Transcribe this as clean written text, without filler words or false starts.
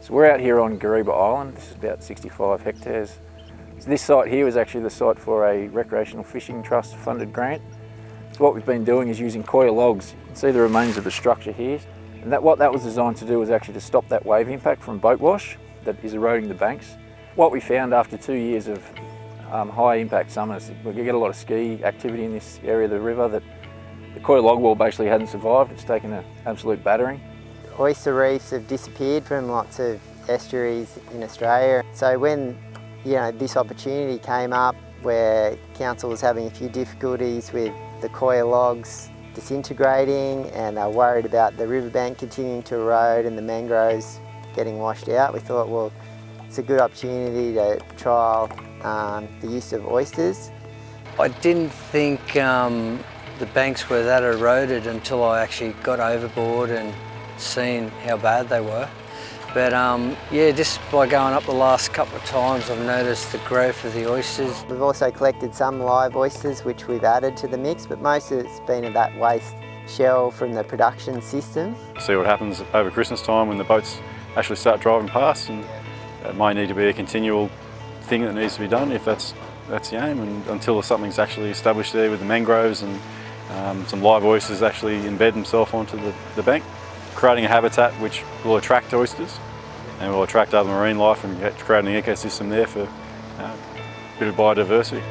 So we're out here on Gereeba Island. This is about 65 hectares. So this site here was actually the site for a recreational fishing trust funded grant. So what we've been doing is using coir logs. You can see the remains of the structure here. And what that was designed to do was actually to stop that wave impact from boat wash that is eroding the banks. What we found after 2 years of high impact summers, we get a lot of ski activity in this area of the river, that the coir log wall basically hadn't survived. It's taken an absolute battering. Oyster reefs have disappeared from lots of estuaries in Australia. So when this opportunity came up where council was having a few difficulties with the coir logs disintegrating and they were worried about the riverbank continuing to erode and the mangroves getting washed out, we thought, well, it's a good opportunity to trial the use of oysters. I didn't think the banks were that eroded until I actually got overboard and seen how bad they were. But yeah, just by going up the last couple of times, I've noticed the growth of the oysters. We've also collected some live oysters which we've added to the mix, but most of it's been of that waste shell from the production system. See what happens over Christmas time when the boats actually start driving past, and it may need to be a continual thing that needs to be done if that's the aim, and until something's actually established there with the mangroves and some live oysters actually embed themselves onto the bank, creating a habitat which will attract oysters and will attract other marine life and create an ecosystem there for a bit of biodiversity.